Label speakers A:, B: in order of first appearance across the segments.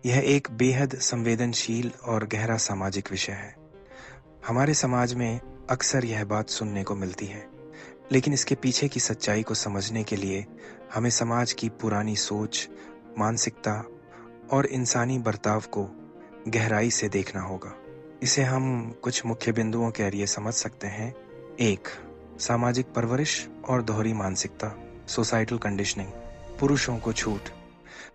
A: यह एक बेहद संवेदनशील और गहरा सामाजिक विषय है। हमारे समाज में अक्सर यह बात सुनने को मिलती है, लेकिन इसके पीछे की सच्चाई को समझने के लिए हमें समाज की पुरानी सोच, मानसिकता और इंसानी बर्ताव को गहराई से देखना होगा। इसे हम कुछ मुख्य बिंदुओं के जरिए समझ सकते हैं। 1. सामाजिक परवरिश और दोहरी मानसिकता, सोसाइटल कंडीशनिंग। पुरुषों को छूट।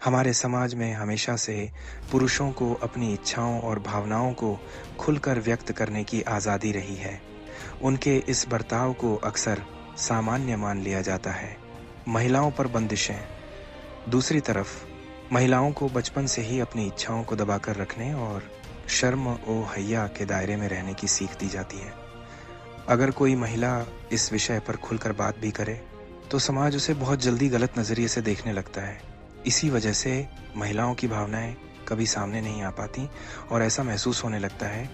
A: हमारे समाज में हमेशा से पुरुषों को अपनी इच्छाओं और भावनाओं को खुलकर व्यक्त करने की आज़ादी रही है। उनके इस बर्ताव को अक्सर सामान्य मान लिया जाता है। महिलाओं पर बंदिशें। दूसरी तरफ महिलाओं को बचपन से ही अपनी इच्छाओं को दबाकर रखने और शर्म ओ हया के दायरे में रहने की सीख दी जाती है। अगर कोई महिला इस विषय पर खुलकर बात भी करे तो समाज उसे बहुत जल्दी गलत नज़रिए से देखने लगता है। इसी वजह से महिलाओं की भावनाएं कभी सामने नहीं आ पाती और ऐसा महसूस होने लगता है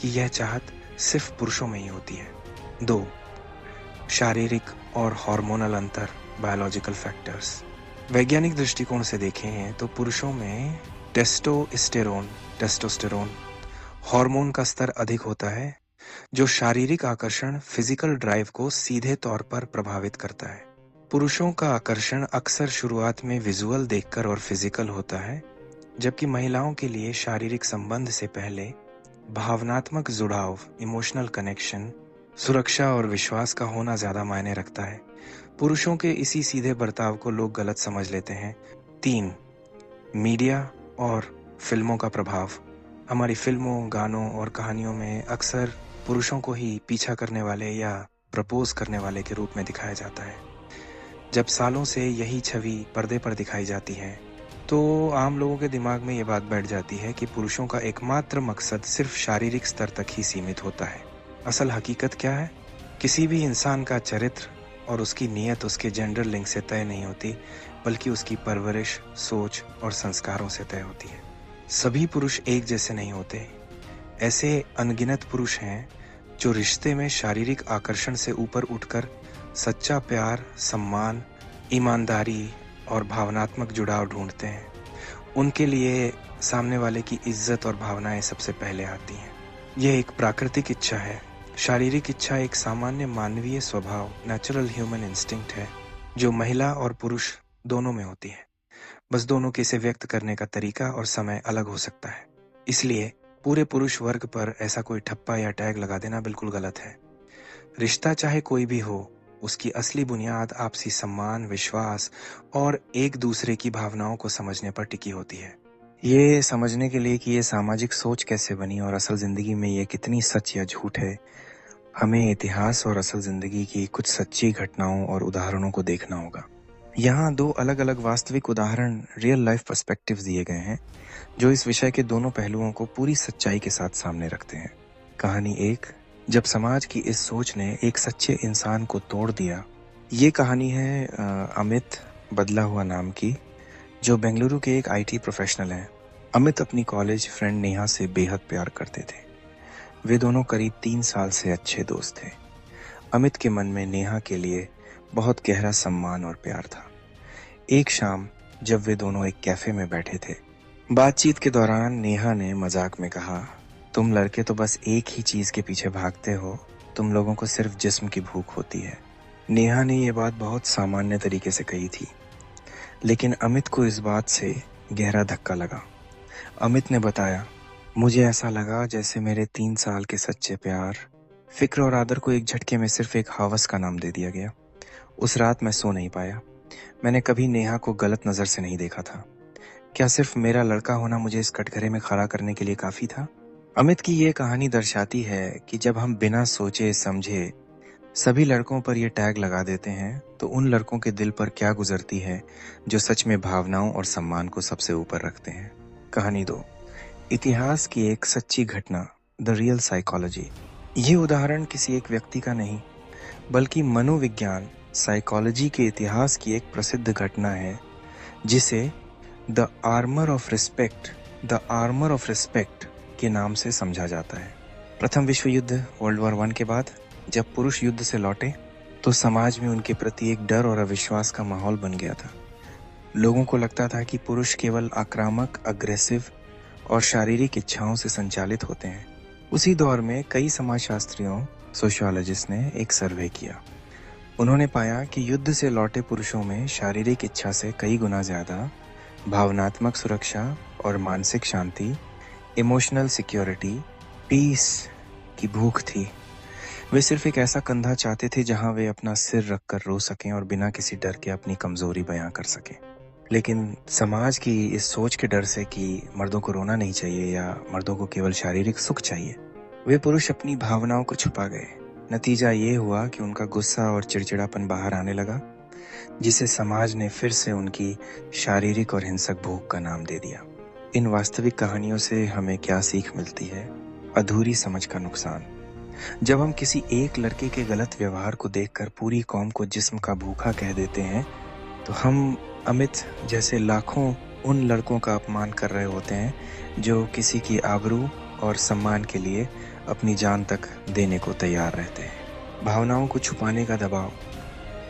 A: कि यह चाहत सिर्फ पुरुषों में ही होती है। 2. शारीरिक और हार्मोनल अंतर, बायोलॉजिकल फैक्टर्स। वैज्ञानिक दृष्टिकोण से देखें तो पुरुषों में टेस्टोस्टेरोन हार्मोन का स्तर अधिक होता है, जो शारीरिक आकर्षण, फिजिकल ड्राइव को सीधे तौर पर प्रभावित करता है। पुरुषों का आकर्षण अक्सर शुरुआत में विजुअल देखकर और फिजिकल होता है, जबकि महिलाओं के लिए शारीरिक संबंध से पहले भावनात्मक जुड़ाव, इमोशनल कनेक्शन, सुरक्षा और विश्वास का होना ज़्यादा मायने रखता है। पुरुषों के इसी सीधे बर्ताव को लोग गलत समझ लेते हैं। 3. मीडिया और फिल्मों का प्रभाव। हमारी फिल्मों, गानों और कहानियों में अक्सर पुरुषों को ही पीछा करने वाले या प्रपोज करने वाले के रूप में दिखाया जाता है। जब सालों से यही छवि पर्दे पर दिखाई जाती है तो आम लोगों के दिमाग में ये बात बैठ जाती है कि पुरुषों का एकमात्र मकसद सिर्फ शारीरिक स्तर तक ही सीमित होता है। असल हकीकत क्या है? किसी भी इंसान का चरित्र और उसकी नीयत उसके जेंडर लिंग से तय नहीं होती, बल्कि उसकी परवरिश, सोच और संस्कारों से तय होती है। सभी पुरुष एक जैसे नहीं होते। ऐसे अनगिनत पुरुष हैं जो रिश्ते में शारीरिक आकर्षण से ऊपर उठकर सच्चा प्यार, सम्मान, ईमानदारी और भावनात्मक जुड़ाव ढूंढते हैं। उनके लिए सामने वाले की इज्जत और भावनाएं सबसे पहले आती हैं। यह एक प्राकृतिक इच्छा है। शारीरिक इच्छा एक सामान्य मानवीय स्वभाव, नेचुरल ह्यूमन इंस्टिंक्ट है, जो महिला और पुरुष दोनों में होती है। बस दोनों के इसे व्यक्त करने का तरीका और समय अलग हो सकता है। इसलिए पूरे पुरुष वर्ग पर ऐसा कोई ठप्पा या टैग लगा देना बिल्कुल गलत है। रिश्ता चाहे कोई भी हो, उसकी असली बुनियाद आपसी सम्मान, विश्वास और एक दूसरे की भावनाओं को समझने पर टिकी होती है। ये समझने के लिए कि ये सामाजिक सोच कैसे बनी और असल ज़िंदगी में ये कितनी सच या झूठ है, हमें इतिहास और असल ज़िंदगी की कुछ सच्ची घटनाओं और उदाहरणों को देखना होगा। यहाँ 2 अलग-अलग वास्तविक उदाहरण, रियल लाइफ पर्सपेक्टिव्स दिए गए हैं, जो इस विषय के दोनों पहलुओं को पूरी सच्चाई के साथ सामने रखते हैं। कहानी 1, जब समाज की इस सोच ने एक सच्चे इंसान को तोड़ दिया। ये कहानी है अमित बदला हुआ नाम की, जो बेंगलुरु के एक IT प्रोफेशनल हैं। अमित अपनी कॉलेज फ्रेंड नेहा से बेहद प्यार करते थे। वे दोनों करीब 3 साल से अच्छे दोस्त थे। अमित के मन में नेहा के लिए बहुत गहरा सम्मान और प्यार था। एक शाम जब वे दोनों एक कैफे में बैठे थे, बातचीत के दौरान नेहा ने मजाक में कहा, तुम लड़के तो बस एक ही चीज के पीछे भागते हो, तुम लोगों को सिर्फ जिस्म की भूख होती है। नेहा ने यह बात बहुत सामान्य तरीके से कही थी, लेकिन अमित को इस बात से गहरा धक्का लगा। अमित ने बताया, मुझे ऐसा लगा जैसे मेरे 3 साल के सच्चे प्यार, फिक्र और आदर को एक झटके में सिर्फ एक हवस का नाम दे दिया गया। उस रात मैं सो नहीं पाया। मैंने कभी नेहा को गलत नज़र से नहीं देखा था। क्या सिर्फ मेरा लड़का होना मुझे इस कटघरे में खड़ा करने के लिए काफ़ी था? अमित की ये कहानी दर्शाती है कि जब हम बिना सोचे समझे सभी लड़कों पर ये टैग लगा देते हैं, तो उन लड़कों के दिल पर क्या गुजरती है जो सच में भावनाओं और सम्मान को सबसे ऊपर रखते हैं। कहानी 2, इतिहास की एक सच्ची घटना, द रियल साइकोलॉजी। ये उदाहरण किसी एक व्यक्ति का नहीं, बल्कि मनोविज्ञान, साइकोलॉजी के इतिहास की एक प्रसिद्ध घटना है, जिसे द आर्मर ऑफ रिस्पेक्ट के नाम से समझा जाता है। प्रथम विश्व युद्ध, वर्ल्ड वॉर 1 के बाद जब पुरुष युद्ध से लौटे तो समाज में उनके प्रति एक डर और अविश्वास का माहौल बन गया था। लोगों को लगता था कि पुरुष केवल आक्रामक, अग्रेसिव और शारीरिक इच्छाओं से संचालित होते हैं। उसी दौर में कई समाजशास्त्रियों, सोशियोलॉजिस्ट ने एक सर्वे किया। उन्होंने पाया कि युद्ध से लौटे पुरुषों में शारीरिक इच्छा से कई गुना ज़्यादा भावनात्मक सुरक्षा और मानसिक शांति, इमोशनल सिक्योरिटी, पीस की भूख थी। वे सिर्फ एक ऐसा कंधा चाहते थे जहां वे अपना सिर रखकर रो सकें और बिना किसी डर के अपनी कमजोरी बयां कर सकें। लेकिन समाज की इस सोच के डर से कि मर्दों को रोना नहीं चाहिए या मर्दों को केवल शारीरिक सुख चाहिए, वे पुरुष अपनी भावनाओं को छुपा गए। नतीजा ये हुआ कि उनका गुस्सा और चिड़चिड़ापन बाहर आने लगा, जिसे समाज ने फिर से उनकी शारीरिक और हिंसक भूख का नाम दे दिया। इन वास्तविक कहानियों से हमें क्या सीख मिलती है? अधूरी समझ का नुकसान। जब हम किसी एक लड़के के गलत व्यवहार को देखकर पूरी कौम को जिस्म का भूखा कह देते हैं, तो हम अमित जैसे लाखों उन लड़कों का अपमान कर रहे होते हैं जो किसी की आबरू और सम्मान के लिए अपनी जान तक देने को तैयार रहते हैं। भावनाओं को छुपाने का दबाव।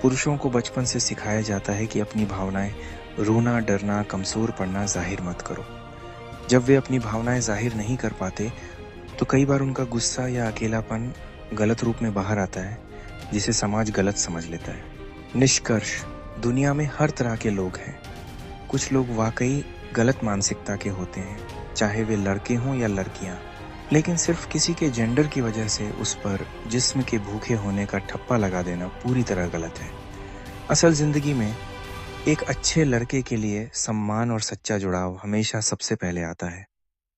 A: पुरुषों को बचपन से सिखाया जाता है कि अपनी भावनाएं, रोना, डरना, कमजोर पड़ना जाहिर मत करो। जब वे अपनी भावनाएं जाहिर नहीं कर पाते तो कई बार उनका गुस्सा या अकेलापन गलत रूप में बाहर आता है, जिसे समाज गलत समझ लेता है। निष्कर्ष, दुनिया में हर तरह के लोग हैं। कुछ लोग वाकई गलत मानसिकता के होते हैं, चाहे वे लड़के हों या लड़कियां, लेकिन सिर्फ किसी के जेंडर की वजह से उस पर जिस्म के भूखे होने का ठप्पा लगा देना पूरी तरह गलत है। असल जिंदगी में एक अच्छे लड़के के लिए सम्मान और सच्चा जुड़ाव हमेशा सबसे पहले आता है।